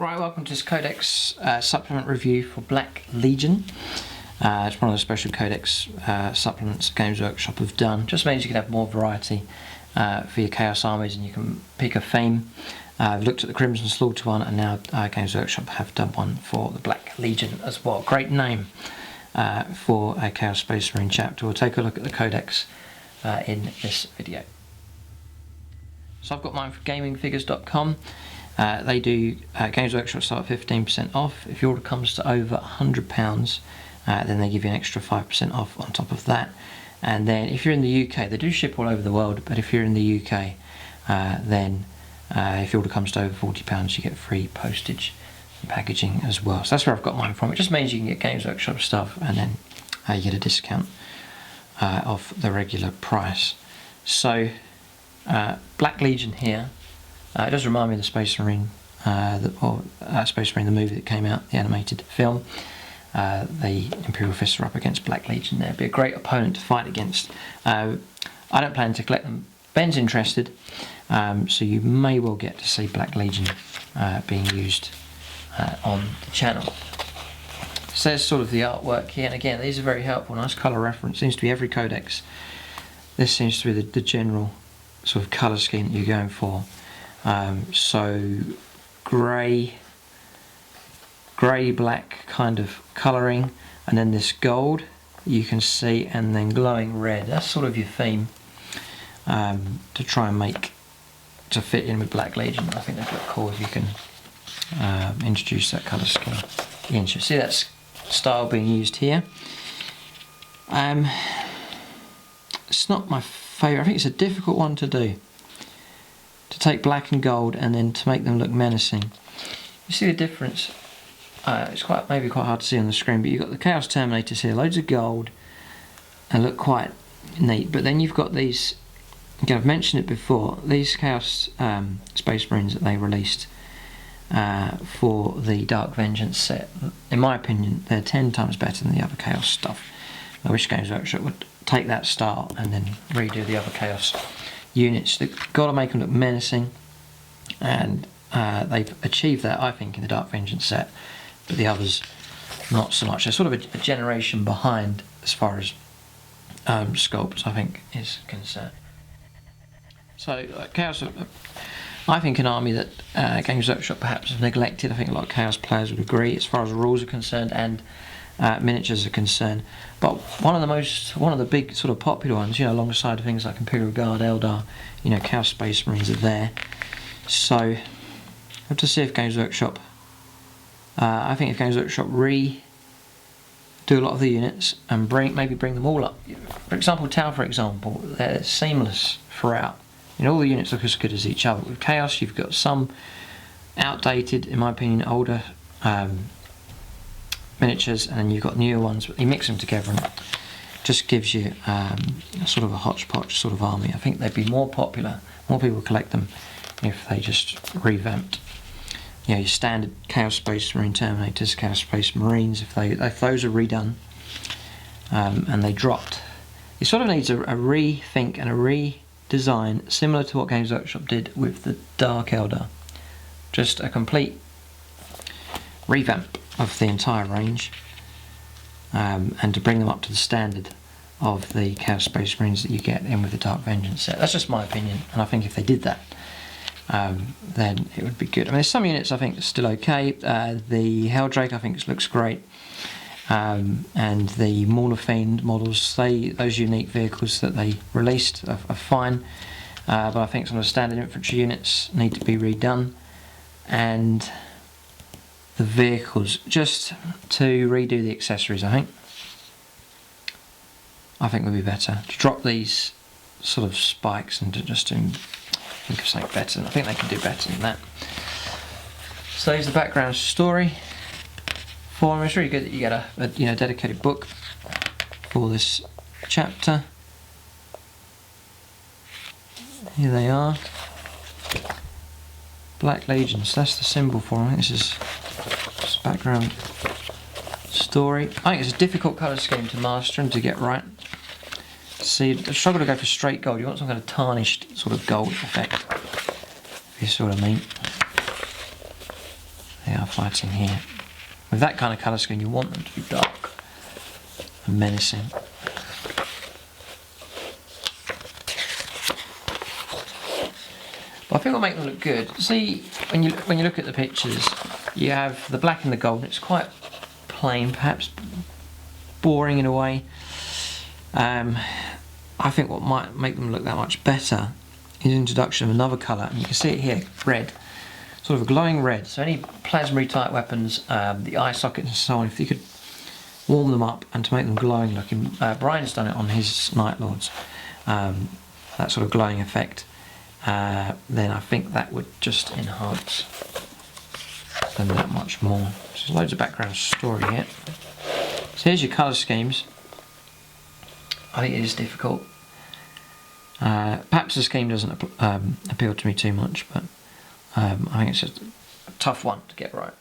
Right, welcome to this Codex Supplement review for Black Legion. It's one of the special Codex supplements Games Workshop have done. Just means you can have more variety for your Chaos armies and you can pick a theme. I've looked at the Crimson Slaughter one, and now Games Workshop have done one for the Black Legion as well. Great name for a Chaos Space Marine chapter. We'll take a look at the Codex in this video. So I've got mine from gamingfigures.com. They do Games Workshop start at 15% off. If your order comes to over £100, then they give you an extra 5% off on top of that. And then if you're in the UK, they do ship all over the world, but if you're in the UK, then if your order comes to over £40, you get free postage and packaging as well. So that's where I've got mine from. It just means you can get Games Workshop stuff, and then you get a discount off the regular price. So Black Legion here. It does remind me of the Space Marine, Space Marine, the movie that came out, the animated film. The Imperial Fists are up against Black Legion there. Be a great opponent to fight against. I don't plan to collect them. Ben's interested, so you may well get to see Black Legion being used on the channel. So there's sort of the artwork here, and again, these are very helpful. Nice colour reference. Seems to be every codex. This seems to be the general sort of colour scheme that you're going for. So grey black kind of colouring, and then this gold you can see, and then glowing red. That's sort of your theme to try and make to fit in with Black Legion. I think they've got cool if you can introduce that colour scheme. You see that style being used here. It's not my favourite. I think it's a difficult one to do. To take black and gold and then to make them look menacing. You see the difference? It's maybe quite hard to see on the screen, but you've got the Chaos Terminators here, loads of gold, and look quite neat. But then you've got these, again, I've mentioned it before, these Chaos Space Marines that they released for the Dark Vengeance set. In my opinion, they're 10 times better than the other Chaos stuff. I wish Games Workshop would take that style and then redo the other Chaos units. They've got to make them look menacing, and they've achieved that, I think, in the Dark Vengeance set, but the others not so much. They're sort of a generation behind as far as sculpts, I think, is concerned. So Chaos, I think, an army that Games Workshop perhaps have neglected. I think a lot of Chaos players would agree as far as rules are concerned and miniatures are concerned. But one of the big sort of popular ones, you know, alongside things like Imperial Guard, Eldar, you know, Chaos Space Marines are there. So I have to see if Games Workshop, I think if Games Workshop do a lot of the units and maybe bring them all up. For example, Tau, for example, they're seamless throughout. You know, all the units look as good as each other. With Chaos, you've got some outdated, in my opinion, older miniatures, and then you've got newer ones, but you mix them together and it just gives you sort of a hodgepodge sort of army. I think they'd be more popular, more people would collect them if they just revamped, you know, your standard Chaos Space Marine Terminators, Chaos Space Marines, if those are redone and they dropped. It sort of needs a rethink and a redesign, similar to what Games Workshop did with the Dark Eldar. Just a complete revamp of the entire range, and to bring them up to the standard of the Chaos Space Marines that you get in with the Dark Vengeance set. That's just my opinion, and I think if they did that, then it would be good. I mean, there's some units I think are still okay. The Helldrake I think looks great, and the Mauler Fiend models, those unique vehicles that they released are fine, but I think some of the standard infantry units need to be redone, and the vehicles, just to redo the accessories, I think would be better. To drop these sort of spikes and to just think of something better. I think they can do better than that. So there's the background story for them. It's really good that you get a dedicated book for this chapter. Here they are. Black Legions, that's the symbol for them. This is just background story. I think it's a difficult colour scheme to master and to get right. See, I struggle to go for straight gold. You want some kind of tarnished sort of gold effect, if you see what I mean. They fighting here. With that kind of colour scheme, you want them to be dark and menacing. But I think it'll make them look good. See, when you look at the pictures, you have the black and the gold. It's quite plain, perhaps boring in a way. I think what might make them look that much better is the introduction of another colour, and you can see it here, red, sort of a glowing red. So any plasma type weapons, the eye sockets and so on, if you could warm them up and to make them glowing looking. Brian's done it on his Night Lords, that sort of glowing effect. Then I think that would just enhance them that much more. So there's loads of background story here. So here's your colour schemes. I think it is difficult. Perhaps the scheme doesn't appeal to me too much, but I think it's just a tough one to get right.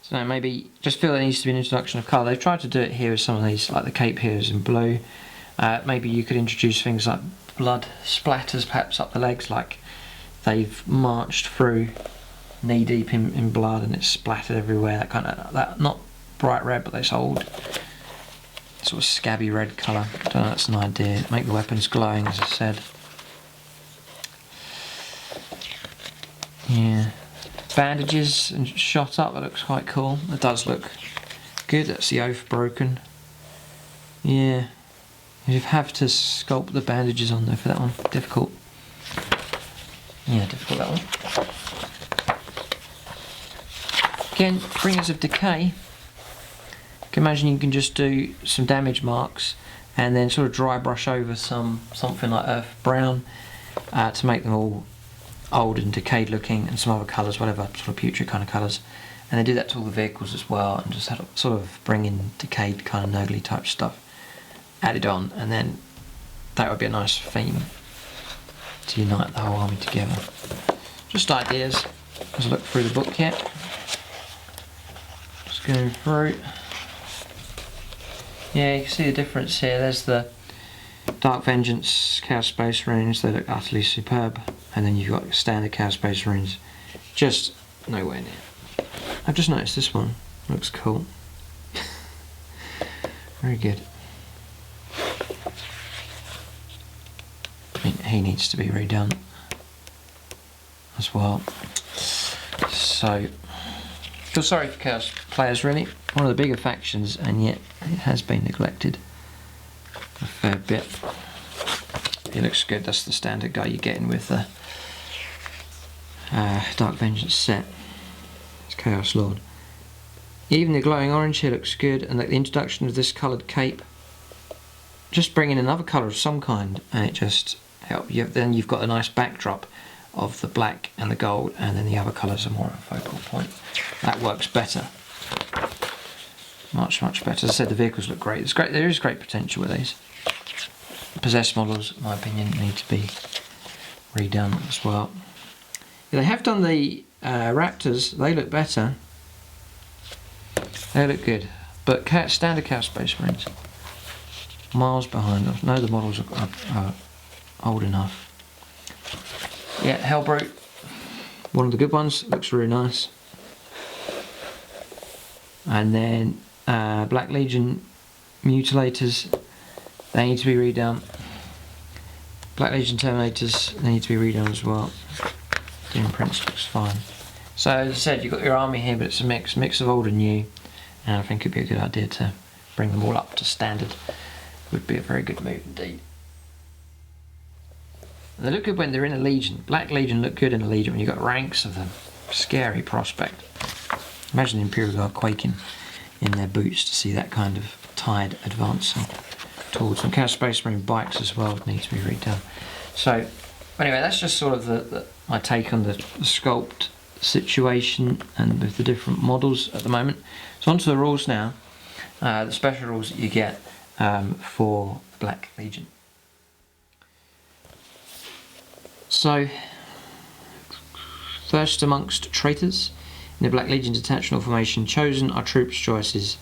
So maybe just feel there needs to be an introduction of colour. They've tried to do it here with some of these, like the cape here is in blue. Maybe you could introduce things like blood splatters perhaps up the legs, like they've marched through knee deep in blood and it's splattered everywhere. That kind of, that not bright red, but this old sort of scabby red colour. I don't know, that's an idea. Make the weapons glowing, as I said. Yeah. Bandages and shot up, that looks quite cool. That does look good. That's the oath broken. Yeah. You have to sculpt the bandages on there for that one. Difficult. Yeah, difficult that one. Again, Bringers of Decay. You can imagine you can just do some damage marks and then sort of dry brush over something like earth brown to make them all old and decayed looking, and some other colours, whatever sort of putrid kind of colours. And they do that to all the vehicles as well, and just sort of bring in decayed kind of nurgly type stuff added on, and then that would be a nice theme to unite the whole army together. Just ideas as I look through the book yet. Just going through. Yeah, you can see the difference here. There's the Dark Vengeance Chaos Space Runes, they look utterly superb, and then you've got standard Chaos Space Runes, just nowhere near. I've just noticed this one looks cool. Very good. I mean, he needs to be redone as well. So, feel sorry for Chaos players, really. One of the bigger factions, and yet it has been neglected a fair bit. He looks good. That's the standard guy you're getting with the Dark Vengeance set. It's Chaos Lord. Even the glowing orange here looks good, and the introduction of this coloured cape, just bring in another colour of some kind, and it just helps you. Then you've got a nice backdrop of the black and the gold, and then the other colours are more of a focal point. That works better. Much better. As I said, the vehicles look great. It's great. There is great potential with these. Possessed models, in my opinion, need to be redone as well. Yeah, they have done the Raptors. They look better. They look good, but standard Chaos Space Marines miles behind us. No, the models are old enough. Yeah, Hellbrute, one of the good ones. Looks really nice. And then Black Legion Mutilators, they need to be redone. Black Legion Terminators, they need to be redone as well. The imprint looks fine. So as I said, you've got your army here, but it's a mix of old and new, and I think it'd be a good idea to bring them all up to standard. Would be a very good move indeed. And they look good when they're in a Legion. Black Legion look good in a Legion when you've got ranks of them. Scary prospect. Imagine the Imperial Guard quaking in their boots to see that kind of tide advancing towards them. Chaos Space Marine bikes as well need to be redone. So anyway, that's just sort of my take on the sculpt situation and with the different models at the moment. So onto the rules now. The special rules that you get for Black Legion. So first amongst traitors. In the Black Legion detachment formation, chosen are troops' choices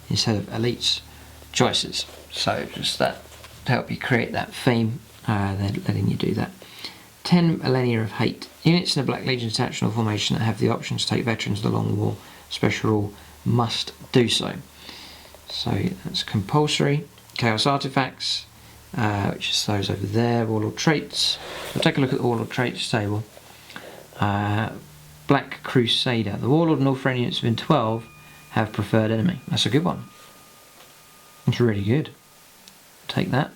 instead of elites' choices. So just that to help you create that theme, they're letting you do that. 10 Millennia of Hate. Units in a Black Legion tactical formation that have the option to take veterans of the Long War special rule must do so. So that's compulsory. Chaos Artifacts, which is those over there. Warlord Traits. We'll take a look at the Warlord Traits table. Black Crusader. The Warlord and all friendly units within 12 have preferred enemy. That's a good one. It's really good. Take that.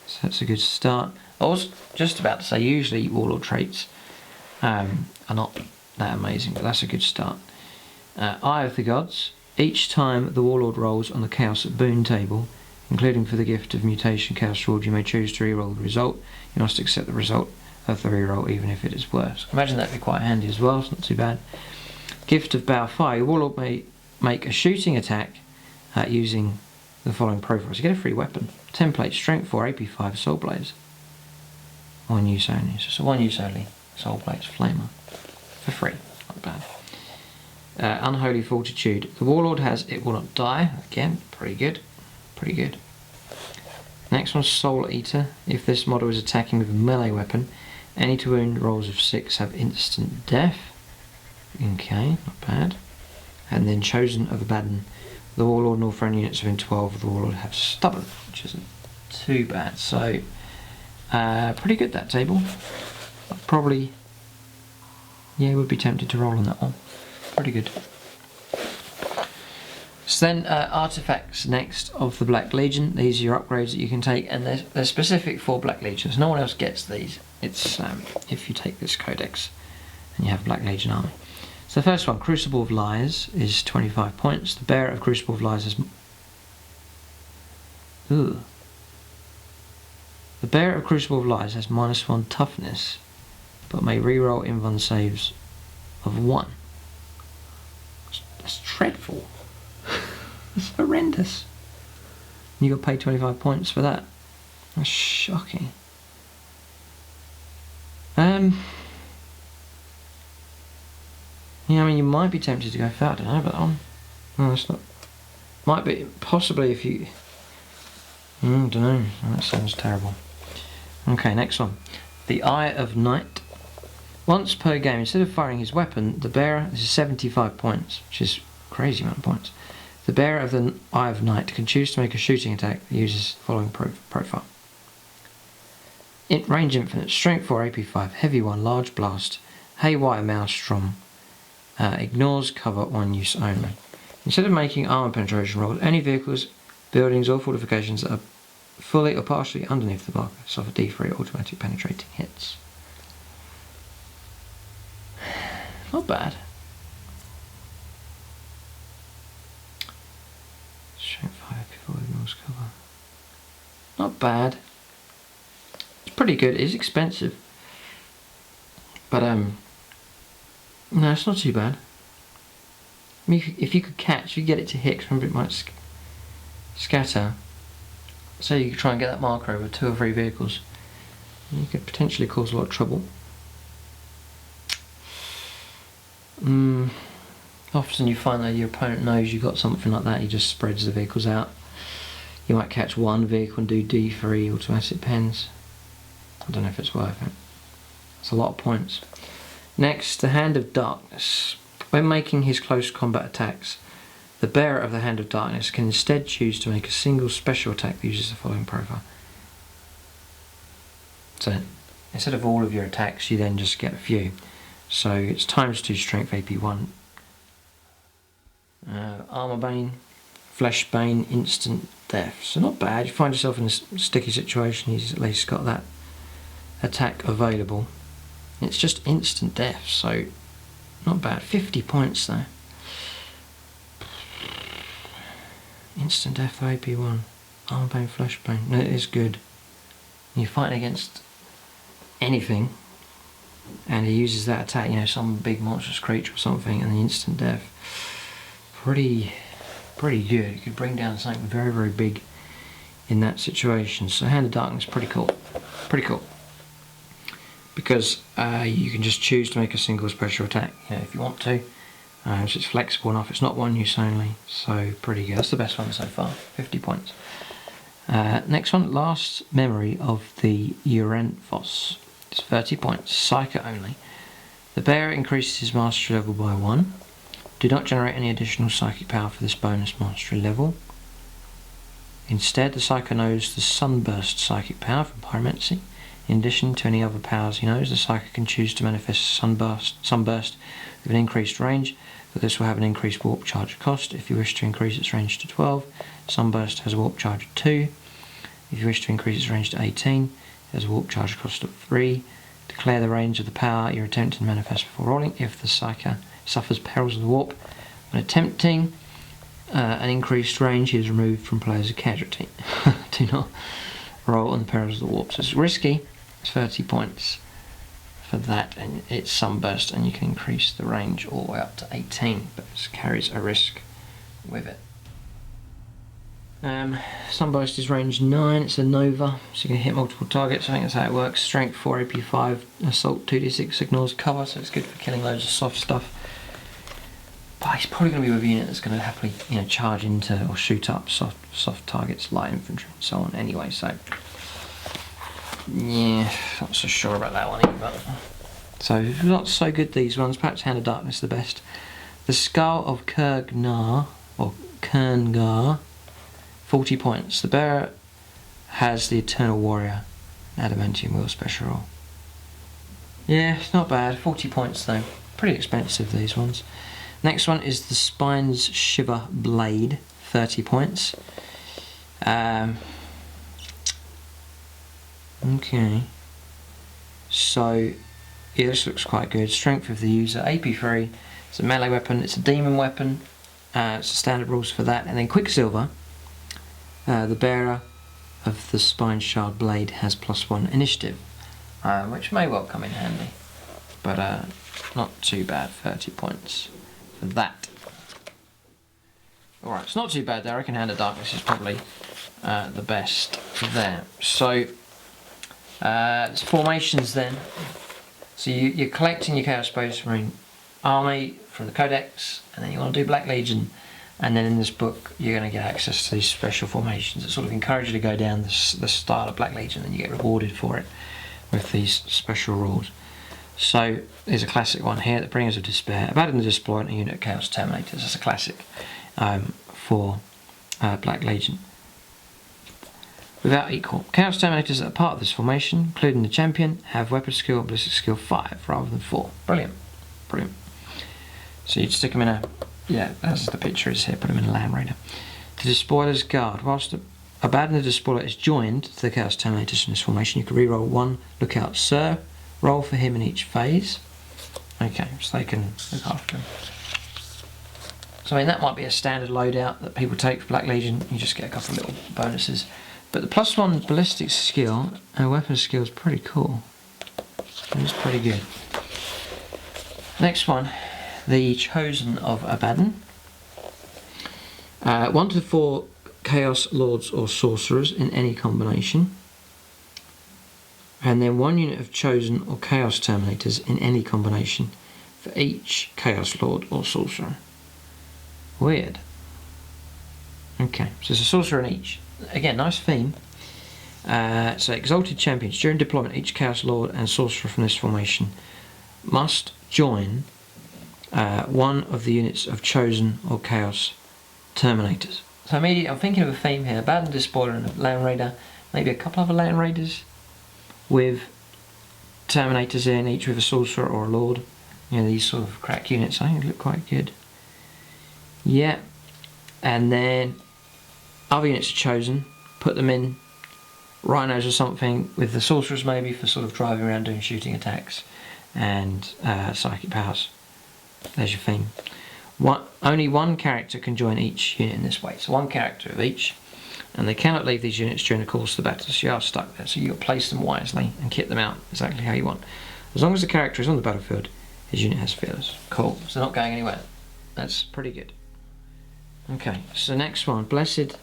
So that's a good start. I was just about to say, usually Warlord Traits are not that amazing, but that's a good start. Eye of the Gods. Each time the Warlord rolls on the Chaos Boon table, including for the gift of Mutation Chaos Ruled, you may choose to reroll the result. You must accept the result of the reroll even if it is worse. Imagine that'd be quite handy as well, it's not too bad. Gift of Bow Fire. Your Warlord may make a shooting attack using the following profiles. You get a free weapon. Template, Strength 4, AP 5, Assault Blades. One use only. So one use only. Assault Blades, Flamer. For free. Not bad. Unholy Fortitude. The Warlord has It Will Not Die. Again, pretty good. Pretty good. Next one's Soul Eater. If this model is attacking with a melee weapon, any to wound rolls of 6 have instant death. Okay, not bad. And then Chosen of Abadan. The Warlord and all friendly units within 12 of the Warlord have Stubborn, which isn't too bad. So, pretty good that table. Probably, yeah, would be tempted to roll on that one. Pretty good. So then, artifacts next of the Black Legion. These are your upgrades that you can take, and they're specific for Black Legions. No one else gets these. It's if you take this codex and you have Black Legion army. So the first one, Crucible of Lies, is 25 points. The bearer of Crucible of Lies has... Ooh. The bearer of Crucible of Lies has -1 toughness, but may reroll invuln saves of 1. That's dreadful. That's horrendous. You got paid 25 points for that. That's shocking. Yeah, I mean, you might be tempted to go for that, I don't know, but no, it's not. Might be, possibly if you... I don't know, that sounds terrible. Okay, next one. The Eye of Night. Once per game, instead of firing his weapon, the bearer, this is 75 points, which is a crazy amount of points. The bearer of the Eye of Night can choose to make a shooting attack that uses the following profile. Range Infinite, Strength 4, AP 5, Heavy 1, Large Blast, Haywire Maelstrom, ignores cover on use only. Instead of making armor penetration rolls, any vehicles, buildings or fortifications that are fully or partially underneath the marker suffer D3 automatic penetrating hits. Not bad. Strength 5 before ignores cover. Not bad. It's pretty good. It is expensive, but no, it's not too bad. I mean, if you could catch, you get it to hit, 'cause remember it might scatter. So you could try and get that marker over 2 or 3 vehicles. You could potentially cause a lot of trouble. Often you find that your opponent knows you've got something like that, he just spreads the vehicles out. You might catch one vehicle and do D3 automatic pens. I don't know if it's worth it. It's a lot of points. Next, the Hand of Darkness. When making his close combat attacks, the bearer of the Hand of Darkness can instead choose to make a single special attack that uses the following profile. So, instead of all of your attacks, you then just get a few. So, it's ×2 Strength, AP 1. Armor Bane, Flesh Bane, Instant Death. So not bad. You find yourself in a sticky situation, he's at least got that attack available. It's just instant death, so not bad. 50 points though. Instant death for AP1. Armor Bane, Flesh Bane. No, it is good. You're fighting against anything, and he uses that attack, you know, some big monstrous creature or something, and the instant death. Pretty good. You could bring down something very, very big in that situation. So Hand of Darkness, pretty cool. Pretty cool. Because you can just choose to make a single special attack, you know, if you want to. So it's flexible enough. It's not one use only. So pretty good. That's the best one so far. 50 points. Next one, Last Memory of the Uranthos. It's 30 points. Psyker only. The bearer increases his mastery level by 1. Do not generate any additional psychic power for this bonus mastery level. Instead, the Psyker knows the Sunburst psychic power from Pyromancy. In addition to any other powers he knows, the Psyker can choose to manifest Sunburst with an increased range, but this will have an increased warp charge cost. If you wish to increase its range to 12, Sunburst has a warp charge of 2. If you wish to increase its range to 18, it has a warp charge cost of 3. Declare the range of the power you're attempting to manifest before rolling. If the Psyker suffers perils of the warp when attempting an increased range, he is removed from players as a casualty. Do not roll on the perils of the warp. So it's risky. It's 30 points for that, and it's Sunburst, and you can increase the range all the way up to 18, but it carries a risk with it. Sunburst is range 9, it's a Nova, so you can hit multiple targets. I think that's how it works. Strength 4, AP 5, Assault 2d6, ignores cover, so it's good for killing loads of soft stuff. But it's probably going to be with a unit that's going to happily, charge into or shoot up soft targets, light infantry, and so on. Anyway, so yeah, not so sure about that one either. So not so good these ones. Perhaps Hand of Darkness the best. The Skull of Kurgnar or Kerngar. 40 points. The bearer has the Eternal Warrior Adamantium Will special roll. Yeah, it's not bad. 40 points though. Pretty expensive, these ones. Next one is the Spine's Shiver Blade. 30 points. Okay. So, yeah, this looks quite good. Strength of the user. AP3. It's a melee weapon. It's a demon weapon. It's the standard rules for that. And then Quicksilver. The bearer of the Spine Shard Blade has +1 initiative, which may well come in handy, but not too bad. 30 points for that. Alright, it's not too bad there. I reckon Hand of Darkness is probably the best there. So, it's formations then. So you're collecting your Chaos Space Marine army from the Codex, and then you want to do Black Legion. And then in this book, you're going to get access to these special formations that sort of encourage you to go down the style of Black Legion, and you get rewarded for it with these special rules. So there's a classic one here, the Bringers of Despair. Abadan the Despoiled, a unit of Chaos Terminators. That's a classic for Black Legion. Without equal. Chaos Terminators that are part of this formation, including the champion, have weapon skill and ballistic skill 5 rather than 4. Brilliant. Brilliant. So you'd stick them in a... Yeah, as the picture is here, put him in a Land Raider. The Despoiler's Guard. Whilst Abadan the Despoiler is joined to the Chaos Terminators in this formation, you can reroll 1 Lookout Sir. Roll for him in each phase. Okay, so they can look after him. So I mean, that might be a standard loadout that people take for Black Legion. You just get a couple of little bonuses. But the +1 ballistic skill and weapon skill is pretty cool. It's pretty good. Next one. The Chosen of Abadan. 1 to 4 Chaos Lords or Sorcerers in any combination. And then 1 unit of Chosen or Chaos Terminators in any combination for each Chaos Lord or Sorcerer. Weird. Okay, so it's a Sorcerer in each. Again, nice theme. So Exalted Champions. During deployment, each Chaos Lord and Sorcerer from this formation must join 1 of the units of Chosen or Chaos Terminators. So immediately I'm thinking of a theme here. Abadan Despoiler and a Land Raider. Maybe a couple other Land Raiders with Terminators in, each with a Sorcerer or a Lord. You know, these sort of crack units. I think they look quite good. Yeah. And then other units are Chosen. Put them in Rhinos or something with the Sorcerers maybe for sort of driving around doing shooting attacks and psychic powers. There's your theme. Only 1 character can join each unit in this way. So 1 character of each. And they cannot leave these units during the course of the battle. So you are stuck there. So you've got to place them wisely and kit them out exactly how you want. As long as the character is on the battlefield, his unit has feelers. Cool. So they're not going anywhere. That's pretty good. Okay, so next one. Blessed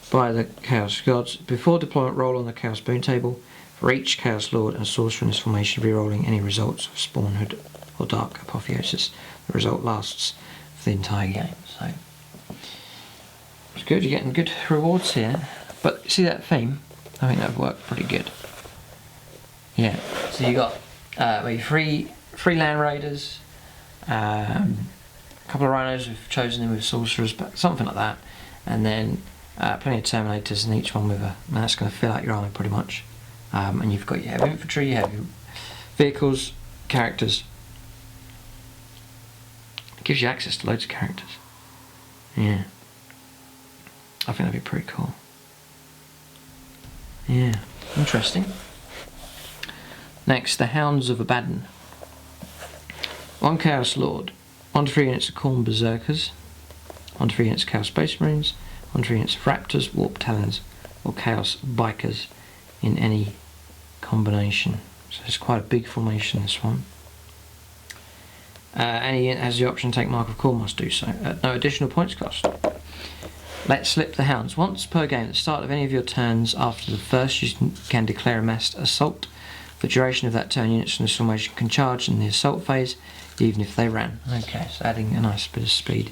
by the Chaos Gods. Before deployment, roll on the Chaos Boon table. For each Chaos Lord and Sorcerer in this formation, re-rolling any results of Spawnhood or Dark Apotheosis. The result lasts for the entire game. So it's good, you're getting good rewards here. But see that theme? I think that would work pretty good. Yeah. So you got maybe three land raiders, a couple of rhinos we've chosen in with sorcerers, but something like that, and then plenty of terminators, and each one with a. And that's going to fill out your army pretty much. And you've got your heavy infantry, you have your vehicles, characters. It gives you access to loads of characters. Yeah. I think that'd be pretty cool. Yeah, interesting. Next, the Hounds of Abadan. 1 Chaos Lord, 1 to 3 units of Khorne Berserkers, 1 to 3 units of Chaos Space Marines, 1 to 3 units of Raptors, Warp Talons, or Chaos Bikers in any combination. So it's quite a big formation, this one. Any unit has the option to take Mark of Khorne must do so, at no additional points cost. Let's slip the Hounds. Once per game, at the start of any of your turns after the first, you can declare a massed assault. For the duration of that turn, units from this formation can charge in the assault phase, even if they ran. Okay, so adding a nice bit of speed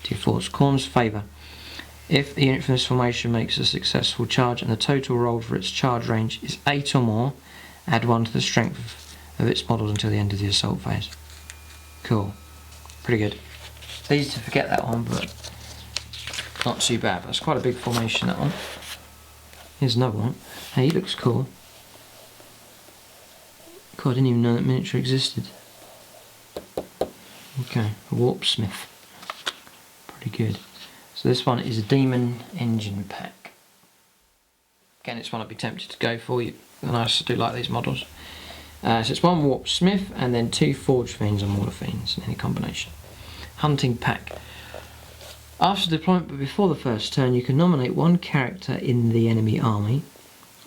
to your force. Khorne's favour. If the unit from this formation makes a successful charge and the total rolled for its charge range is 8 or more, add 1 to the strength of its models until the end of the assault phase. Cool. Pretty good. It's easy to forget that one, but not too bad. That's quite a big formation, that one. Here's another one. Hey, he looks cool. God, I didn't even know that miniature existed. Okay, a Warpsmith. Pretty good. So this one is a Demon Engine Pack. Again, it's one I'd be tempted to go for. And I do like these models. So it's 1 Warpsmith and then 2 Forge Fiends and Mortar Fiends in any combination. Hunting Pack. After deployment but before the first turn, you can nominate 1 character in the enemy army.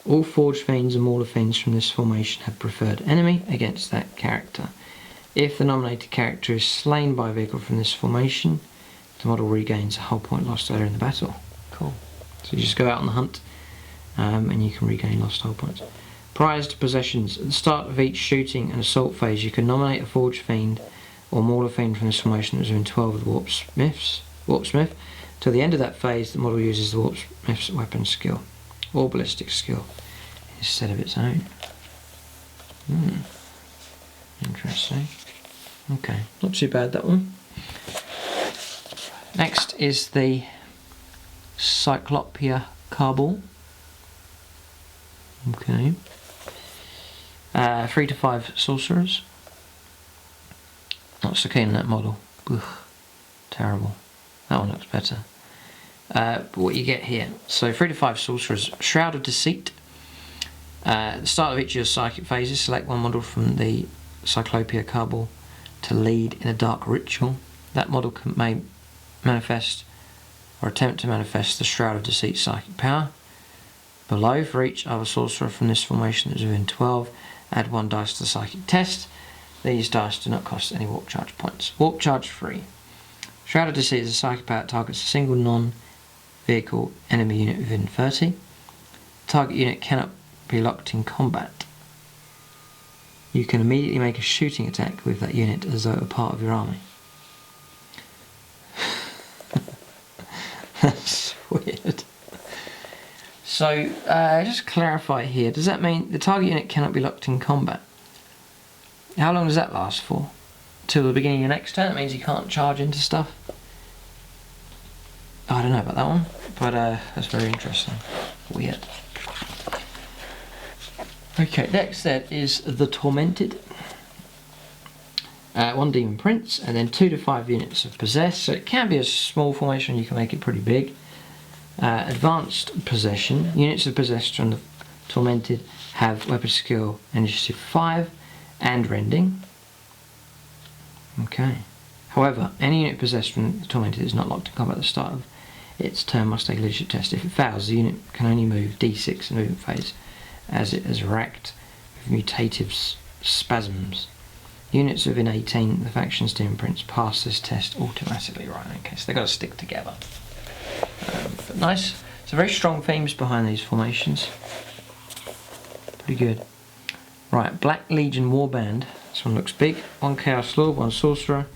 All Forge Fiends and Mortar Fiends from this formation have preferred enemy against that character. If the nominated character is slain by a vehicle from this formation, the model regains a whole point lost earlier in the battle. Cool. So you just go out on the hunt and you can regain lost hull points. Prized possessions. At the start of each shooting and assault phase, you can nominate a Forge Fiend or Mortar Fiend from this formation that was within 12 of the Warpsmith. Till the end of that phase, the model uses the Warpsmith's weapon skill or ballistic skill instead of its own. Interesting. Okay, not too bad, that one. Next is the Cyclopia Cabal. Okay. 3 to 5 sorcerers. Not so keen on that model. Ugh, terrible. That one looks better. But what you get here. So 3 to 5 sorcerers. Shroud of Deceit. At the start of each of your psychic phases, select 1 model from the Cyclopia Cabal to lead in a dark ritual. That model may manifest or attempt to manifest the Shroud of Deceit psychic power. Below, for each other sorcerer from this formation that is within 12, add 1 dice to the psychic test. These dice do not cost any warp charge points. Warp charge free. Shroud of Deceit is a psychic power that targets a single non-vehicle enemy unit within 30. The target unit cannot be locked in combat. You can immediately make a shooting attack with that unit as though it were part of your army. That's weird. So, just to clarify here, does that mean the target unit cannot be locked in combat? How long does that last for? Till the beginning of your next turn? That means you can't charge into stuff? I don't know about that one, but that's very interesting. Weird. Okay, next set is the Tormented. 1 Demon Prince, and then 2 to 5 units of Possessed. So it can be a small formation, you can make it pretty big. Advanced Possession. Units of Possessed from the Tormented have Weapon Skill Initiative 5 and Rending. Okay. However, any unit possessed from the Tormented is not locked in combat at the start of its turn must take a leadership test. If it fails, the unit can only move D6 in the movement phase as it is racked with mutative spasms. Units within 18 of the faction's Demon Prince pass this test automatically. Right, okay, so they've got to stick together. But nice. So very strong themes behind these formations. Pretty good. Right, Black Legion Warband. This one looks big. 1 Chaos Lord, 1 Sorcerer,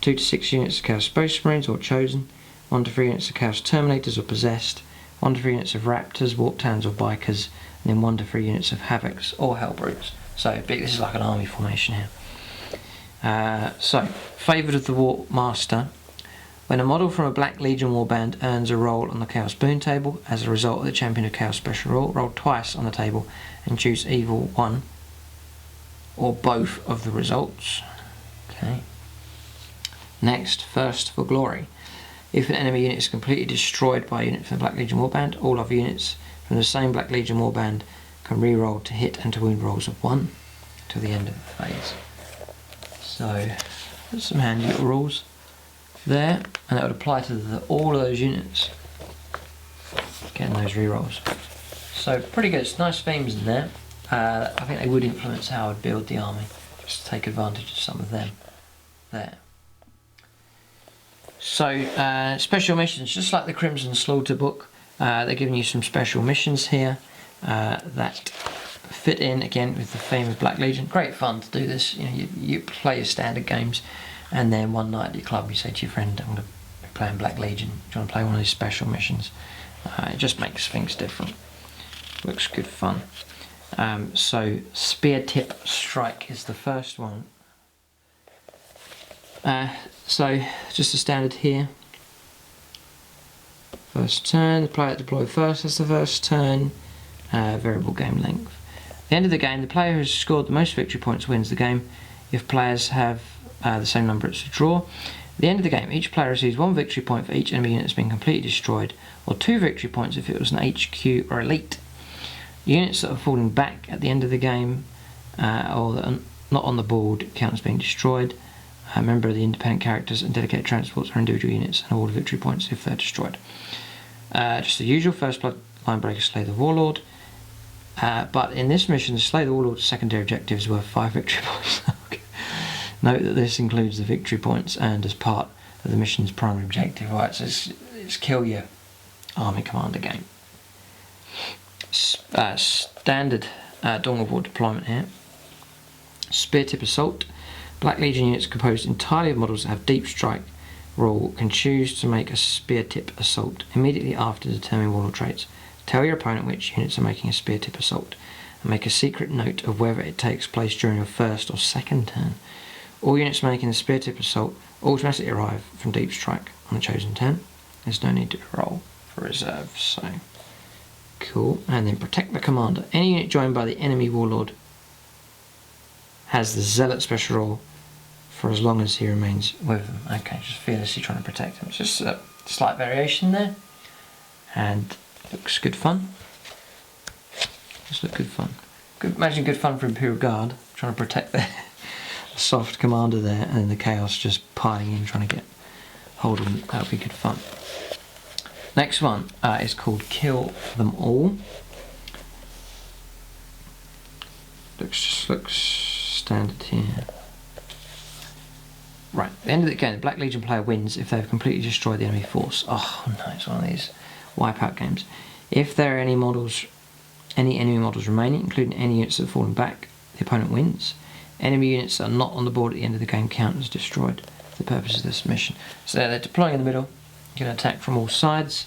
2 to 6 units of Chaos Space Marines or Chosen, 1 to 3 units of Chaos Terminators or Possessed, 1 to 3 units of Raptors, Warp Talons or Bikers, and then 1 to 3 units of Havocs or Hellbrutes. So this is like an army formation here. So, Favoured of the War Master. When a model from a Black Legion Warband earns a roll on the Chaos Boon table as a result of the Champion of Chaos special roll twice on the table and choose either one or both of the results. Okay. Next, Thirst for Glory. If an enemy unit is completely destroyed by a unit from the Black Legion Warband, all other units from the same Black Legion Warband can re-roll to hit and to wound rolls of 1 till the end of the phase. So, there's some handy little rules there, and that would apply to all of those units getting those re-rolls. So pretty good, it's nice themes in there. I think they would influence how I would build the army, just to take advantage of some of them there. So special missions, just like the Crimson Slaughter book, they're giving you some special missions here that fit in again with the theme of Black Legion. Great fun to do this. You know, you play your standard games, and then one night at your club you say to your friend, I'm going to be playing Black Legion, do you want to play one of these special missions? It just makes things different. Looks good fun. So Spear Tip Strike is the first one. So just a standard here. First turn, the player deploy first, that's the first turn. Variable game length. At the end of the game, the player who has scored the most victory points wins the game. If players have the same number, it's a draw. At the end of the game, each player receives 1 victory point for each enemy unit that's been completely destroyed, or 2 victory points if it was an HQ or elite. Units that are falling back at the end of the game or that are not on the board count as being destroyed. Remember, the independent characters and dedicated transports are individual units and award victory points if they're destroyed. Just the usual, first blood line breaker, slay the warlord. But in this mission, slay the warlord's secondary objective is worth 5 victory points. Note that this includes the victory points earned as part of the mission's primary objective. Right, so it's kill your army commander game. Standard Dawn of War deployment here. Spear Tip Assault. Black Legion units composed entirely of models that have deep strike rule can choose to make a Spear Tip Assault immediately after determining warlord traits. Tell your opponent which units are making a Spear Tip Assault and make a secret note of whether it takes place during your first or second turn. All units making the Spear Tip Assault automatically arrive from deep strike on the chosen turn. There's no need to roll for reserves, so cool. And then Protect the Commander. Any unit joined by the enemy warlord has the Zealot special roll for as long as he remains with them. Okay, just fearlessly trying to protect him. It's just a slight variation there, and looks good fun. Just look good fun. Imagine good fun for Imperial Guard trying to protect their soft commander there, and then the chaos just piling in trying to get hold of them. That would be good fun. Next one is called Kill Them All. Looks standard here. Right, at the end of the game, the Black Legion player wins if they've completely destroyed the enemy force. Oh no, it's one of these wipeout games. If there are any enemy models remaining, including any units that have fallen back, the opponent wins. Enemy units that are not on the board at the end of the game count as destroyed for the purpose of this mission. So they're deploying in the middle. You can attack from all sides.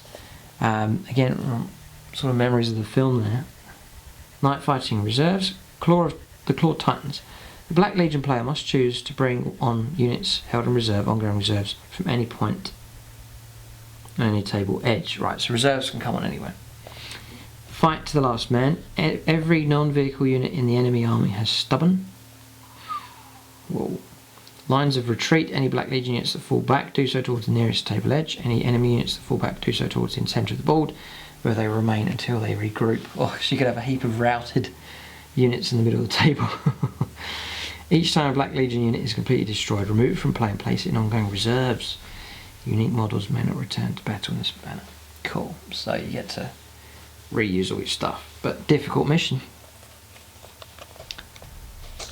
Again, sort of memories of the film there. Night Fighting Reserves. The Claw Titans. The Black Legion player must choose to bring on units held in reserve, ongoing reserves, from any point on any table edge. Right, so reserves can come on anywhere. Fight to the last man. Every non-vehicle unit in the enemy army has Stubborn. Whoa. Lines of retreat. Any Black Legion units that fall back do so towards the nearest table edge. Any enemy units that fall back do so towards the centre of the board, where they remain until they regroup. Oh, so you could have a heap of routed units in the middle of the table. Each time a Black Legion unit is completely destroyed, remove it from play and place it in ongoing reserves. Unique models may not return to battle in this manner. Cool, so you get to reuse all your stuff. But difficult mission.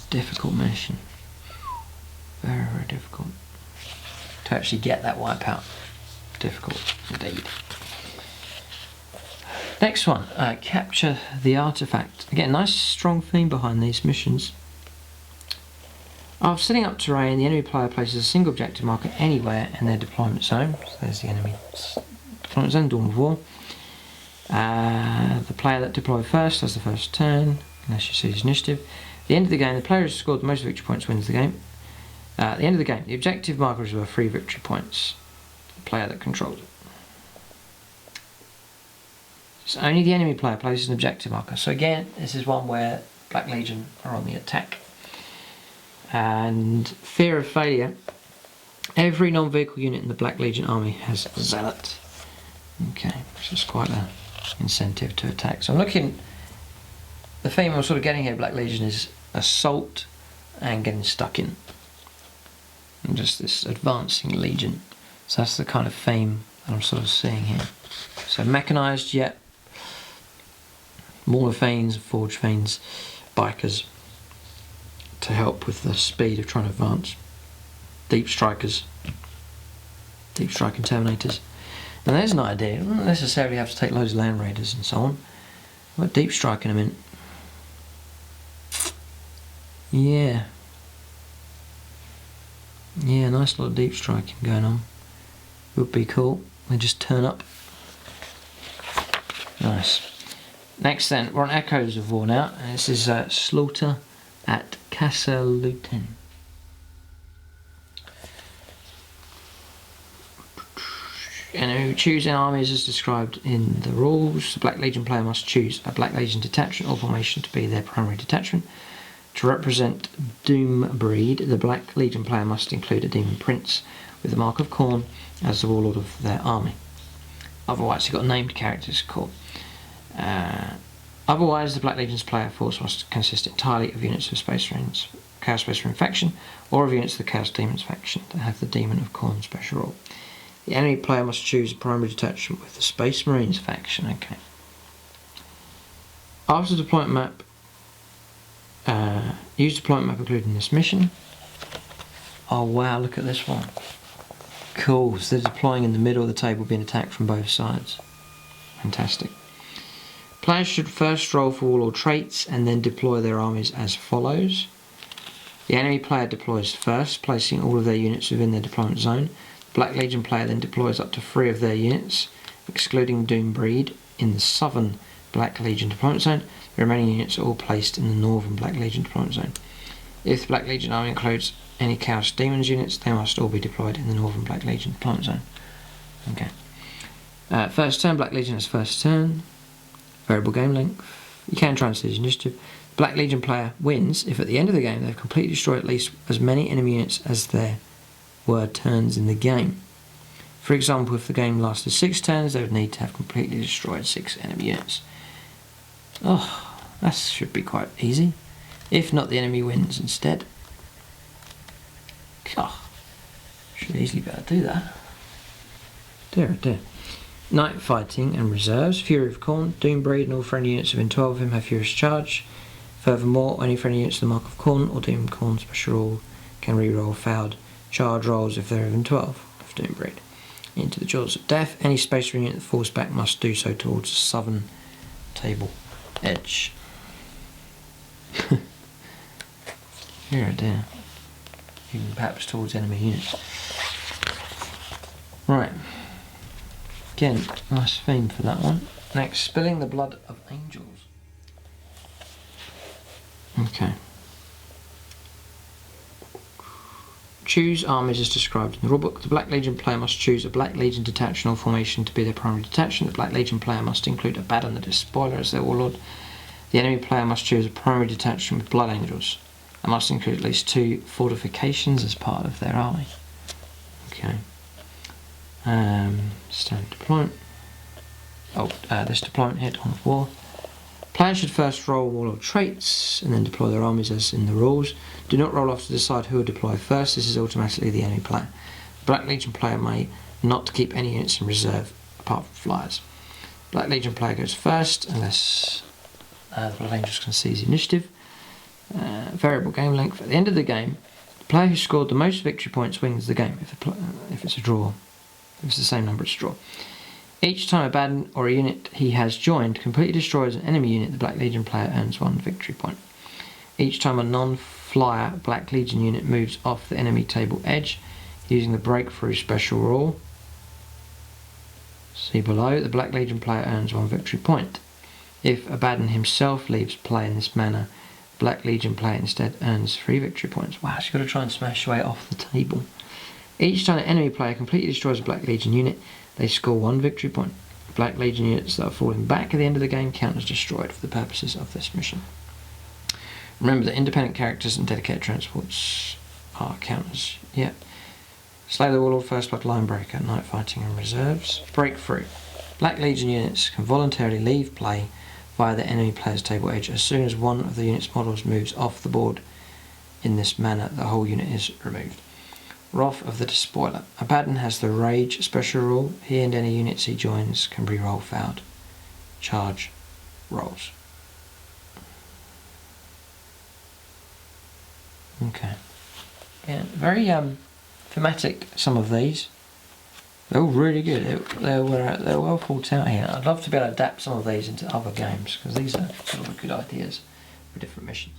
Difficult mission. Very, very difficult. To actually get that wipeout. Difficult indeed. Next one, Capture the Artifact. Again, nice strong theme behind these missions. After setting up terrain, the enemy player places a single objective marker anywhere in their deployment zone. So there's the enemy deployment zone, Dawn of War. The player that deploys first has the first turn, unless you see his initiative. At the end of the game, the player who has scored the most victory points wins the game. At the end of the game, the objective marker is worth 3 victory points. The player that controls it. So only the enemy player places an objective marker. So again, this is one where Black Legion are on the attack. And fear of failure. Every non-vehicle unit in the Black Legion army has a Zealot. Okay, which is quite an incentive to attack. So I'm looking, the theme I'm sort of getting here, Black Legion, is assault and getting stuck in. And just this advancing legion. So that's the kind of theme that I'm sort of seeing here. So mechanised, yet Mauler Thanes, Forge Thanes, bikers to help with the speed of trying to advance. Deep strikers, deep striking terminators. Now there's an idea. You don't necessarily have to take loads of land raiders and so on. What deep striking them in? Yeah, nice lot of deep striking going on. Would be cool. They just turn up. Nice. Next then, we're on Echoes of War now, and this is Slaughter at Casaluten. And choosing armies as described in the rules. The Black Legion player must choose a Black Legion detachment or formation to be their primary detachment. To represent Doombreed, the Black Legion player must include a Demon Prince with the Mark of Khorne as the warlord of their army. Otherwise, you've got named characters called. Otherwise, the Black Legion's player force must consist entirely of units of Space Marines, Chaos Space Marine faction, or of units of the Chaos Demons faction that have the Demon of Khorne special rule. The enemy player must choose a primary detachment with the Space Marines faction. Okay. After the deployment map, use deployment map included in this mission. Oh wow, look at this one. Cool, so they're deploying in the middle of the table, being attacked from both sides. Fantastic. Players should first roll for warlord traits and then deploy their armies as follows. The enemy player deploys first, placing all of their units within their deployment zone. The Black Legion player then deploys up to 3 of their units, excluding Doombreed, in the southern Black Legion deployment zone. The remaining units are all placed in the northern Black Legion deployment zone. If the Black Legion army includes any Chaos Demons units, they must all be deployed in the northern Black Legion deployment zone. Okay. First turn, Black Legion has first turn. Variable game length. You can try and see his initiative. Black Legion player wins if at the end of the game they've completely destroyed at least as many enemy units as there were turns in the game. For example, if the game lasted 6 turns, they would need to have completely destroyed 6 enemy units. Oh, that should be quite easy. If not, the enemy wins instead. Oh, should easily be able to do that. Dear, oh dear. Night Fighting and Reserves. Fury of Khorne. Doombreed and all friendly units within 12 of him have Furious Charge. Furthermore, any friendly units of the Mark of Khorne or Demon Khorne special rule can reroll failed charge rolls if they're within 12 of Doombreed. Into the Jaws of Death. Any Space Marine unit that falls back must do so towards the southern table edge. Here, dear. Even perhaps towards enemy units. Right. Again, nice theme for that one. Next, Spilling the Blood of Angels. Okay. Choose armies as described in the rulebook. The Black Legion player must choose a Black Legion detachment or formation to be their primary detachment. The Black Legion player must include Abadan the Despoiler as their warlord. The enemy player must choose a primary detachment with Blood Angels and must include at least 2 fortifications as part of their army. Okay. Standard deployment. This deployment here, Dawn of War. Players should first roll warlord traits and then deploy their armies as in the rules. Do not roll off to decide who will deploy first. This is automatically the enemy player. The Black Legion player may not keep any units in reserve apart from flyers. Black Legion player goes first unless the Blood Angels can seize the initiative. Variable game length. At the end of the game, the player who scored the most victory points wins the game if it's a draw. If it's the same number, it's a draw. Each time Abadan or a unit he has joined completely destroys an enemy unit, the Black Legion player earns 1 victory point. Each time a non-flyer Black Legion unit moves off the enemy table edge using the breakthrough special rule, See below, the Black Legion player earns 1 victory point. If Abadan himself leaves play in this manner, Black Legion player instead earns 3 victory points. Wow, she's got to try and smash your way off the table. Each time an enemy player completely destroys a Black Legion unit, they score 1 victory point. Black Legion units that are falling back at the end of the game count as destroyed for the purposes of this mission. Remember that independent characters and dedicated transports are counters. Yep. Slay the Warlord, First Blood, Line Breaker, Night Fighting and Reserves. Breakthrough. Black Legion units can voluntarily leave play via the enemy player's table edge as soon as one of the unit's models moves off the board. In this manner, the whole unit is removed. Wrath of the Despoiler. Abadan has the Rage special rule. He and any units he joins can re-roll failed charge rolls. Okay. Yeah, very thematic, some of these. They're all really good. They're well thought out here. I'd love to be able to adapt some of these into other games, because these are sort of good ideas for different missions.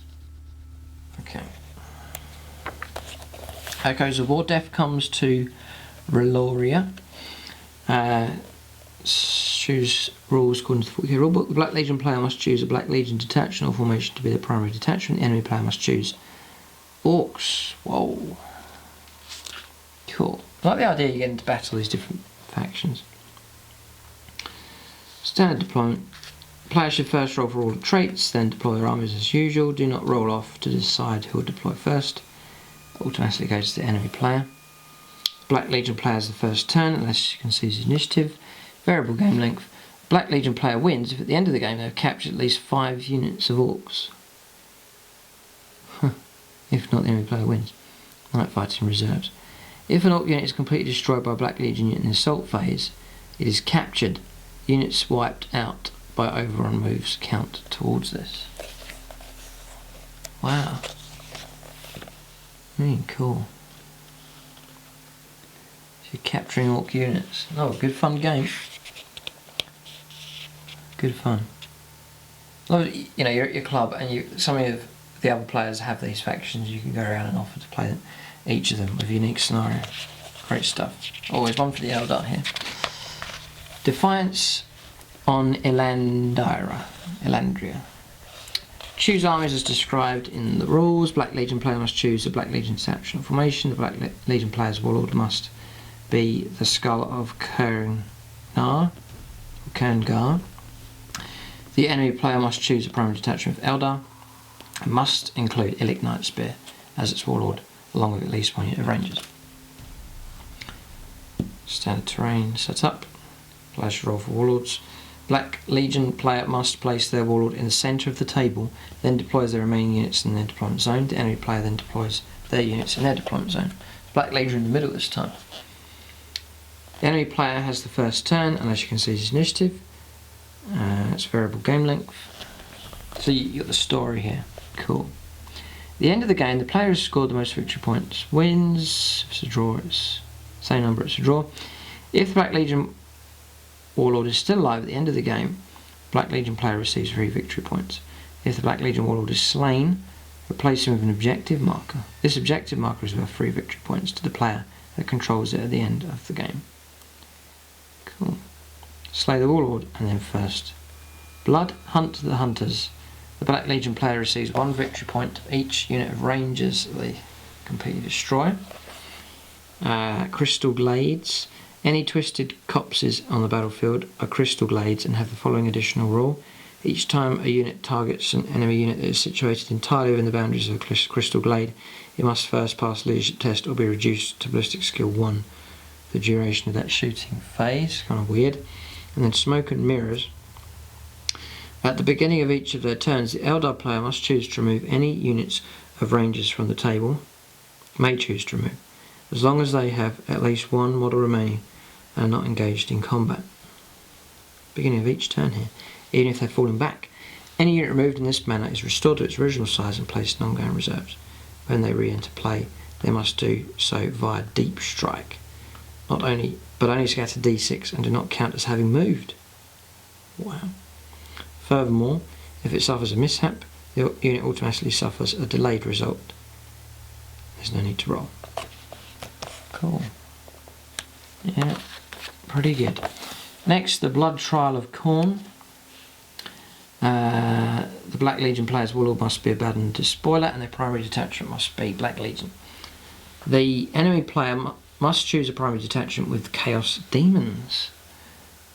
Okay. Echoes of War. Death comes to Reloria. Choose rules according to the 40k rulebook. The Black Legion player must choose a Black Legion detachment or formation to be the primary detachment. The enemy player must choose Orcs. Whoa. Cool. I like the idea you get into battle these different factions. Standard deployment. Players should first roll for all the traits, then deploy their armies as usual. Do not roll off to decide who will deploy first. Automatically goes to the enemy player. Black Legion player has the first turn unless you can seize initiative. Variable game length. Black Legion player wins if at the end of the game they have captured at least 5 units of Orcs. If not, the enemy player wins. Night Fighting Reserves. If an Orc unit is completely destroyed by a Black Legion unit in the assault phase, it is captured. Units wiped out by overrun moves count towards this. Wow. Really cool. So you're capturing Orc units. Oh, good fun game. Good fun. You know, you're at your club and some of the other players have these factions. You can go around and offer to play them, each of them with a unique scenario. Great stuff. Always one for the Eldar here. Defiance on Elandria. Choose armies as described in the rules. Black Legion player must choose a Black Legion detachment formation. The Black Legion player's warlord must be the Skull of Kerngar. The enemy player must choose a primary detachment of Eldar and must include Illic Knight Spear as its warlord, along with at least 1 unit of Rangers. Standard terrain set up. Players should roll for warlords. Black Legion player must place their warlord in the centre of the table, then deploys their remaining units in their deployment zone. The enemy player then deploys their units in their deployment zone. Black Legion in the middle this time. The enemy player has the first turn unless you can seize his initiative. It's variable game length. So you got the story here. Cool. At the end of the game, the player who has scored the most victory points wins. If it's a draw, it's the same number, it's a draw. If the Black Legion Warlord is still alive at the end of the game, Black Legion player receives 3 victory points. If the Black Legion Warlord is slain, replace him with an objective marker. This objective marker is worth 3 victory points to the player that controls it at the end of the game. Cool. Slay the Warlord and then first blood. Hunt the Hunters. The Black Legion player receives 1 victory point to each unit of Rangers they completely destroy. Crystal Glades. Any twisted copses on the battlefield are Crystal Glades and have the following additional rule. Each time a unit targets an enemy unit that is situated entirely within the boundaries of a Crystal Glade, it must first pass a leadership test or be reduced to ballistic skill 1 for the duration of that shooting phase. Kind of weird. And then Smoke and Mirrors. At the beginning of each of their turns, the Eldar player must choose to remove any units of Rangers from the table, may choose to remove, as long as they have at least 1 model remaining and are not engaged in combat. Beginning of each turn here, even if they're falling back. Any unit removed in this manner is restored to its original size and placed in ongoing reserves. When they re-enter play, they must do so via Deep Strike. But only scatter D6 and do not count as having moved. Wow. Furthermore, if it suffers a mishap, the unit automatically suffers a delayed result. There's no need to roll. Cool. Yeah, pretty good. Next, the Blood Trial of Khorne. The Black Legion player's warlord must be Abadan Despoiler, and their primary detachment must be Black Legion. The enemy player must choose a primary detachment with Chaos Demons.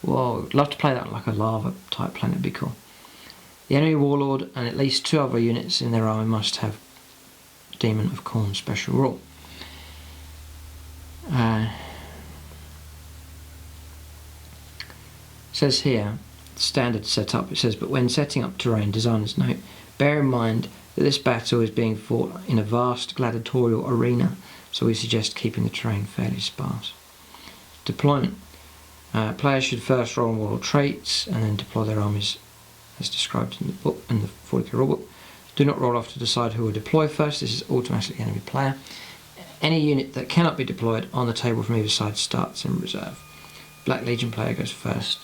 Whoa, I'd love to play that on like a lava type planet, it'd be cool. The enemy warlord and at least 2 other units in their army must have Demon of Khorne special rule. It says here, standard setup, it says, but when setting up terrain, designers note, bear in mind that this battle is being fought in a vast gladiatorial arena, so we suggest keeping the terrain fairly sparse. Deployment. Players should first roll on warlord traits and then deploy their armies as described in the book, in the 40k rulebook. Do not roll off to decide who will deploy first. This is automatically the enemy player. Any unit that cannot be deployed on the table from either side starts in reserve. Black Legion player goes first,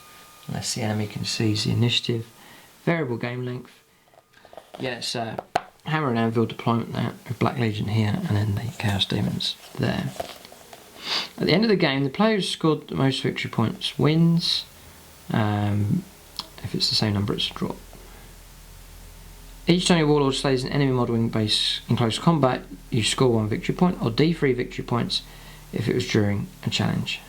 unless the enemy concedes the initiative. Variable game length. Yeah, it's Hammer and Anvil deployment there, with Black Legion here, and then the Chaos Demons there. At the end of the game, the player who scored the most victory points wins. If it's the same number, it's a draw. Each time your warlord slays an enemy model wing base in close combat, you score 1 victory point, or D3 victory points if it was during a challenge.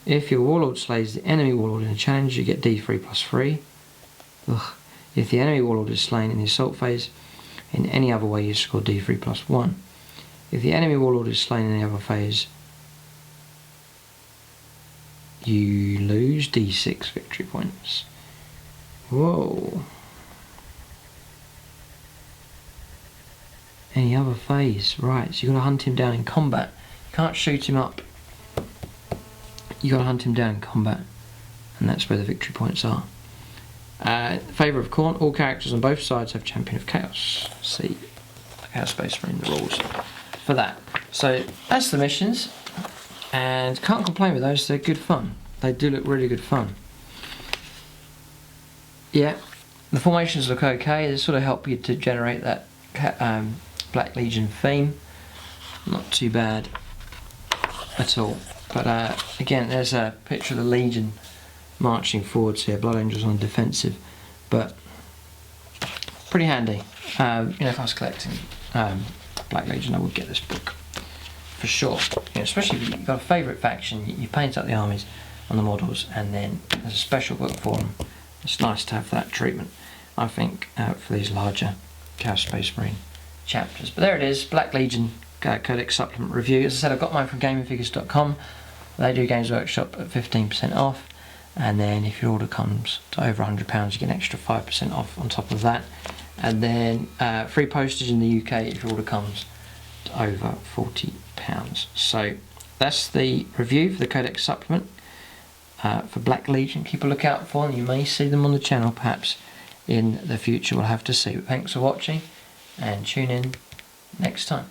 If your warlord slays the enemy warlord in a challenge, you get D3 plus 3. Ugh. If the enemy warlord is slain in the assault phase, in any other way you score D3 plus 1. If the enemy warlord is slain in any other phase, you lose D6 victory points. Whoa. Any other phase, right, so you've got to hunt him down in combat. You can't shoot him up. You've got to hunt him down in combat, and that's where the victory points are. Favour of Khorne, all characters on both sides have Champion of Chaos. See, Chaos Space Marine, the rules for that. So that's the missions, and can't complain with those, they're good fun. They do look really good fun. Yeah, the formations look okay, they sort of help you to generate that Black Legion theme. Not too bad at all. But again, there's a picture of the Legion marching forwards here, Blood Angels on defensive, but pretty handy. You know, if I was collecting Black Legion, I would get this book for sure. You know, especially if you've got a favourite faction, you paint up the armies on the models, and then there's a special book for them. It's nice to have that treatment, I think, for these larger Chaos Space Marine chapters. But there it is, Black Legion Codex Supplement review. As I said, I've got mine from gamingfigures.com. They do Games Workshop at 15% off, and then if your order comes to over £100, you get an extra 5% off on top of that, and then free postage in the UK if your order comes to over £40. So that's the review for the Codex Supplement for Black Legion. Keep a lookout for them, you may see them on the channel perhaps in the future, we'll have to see. But thanks for watching, and tune in next time.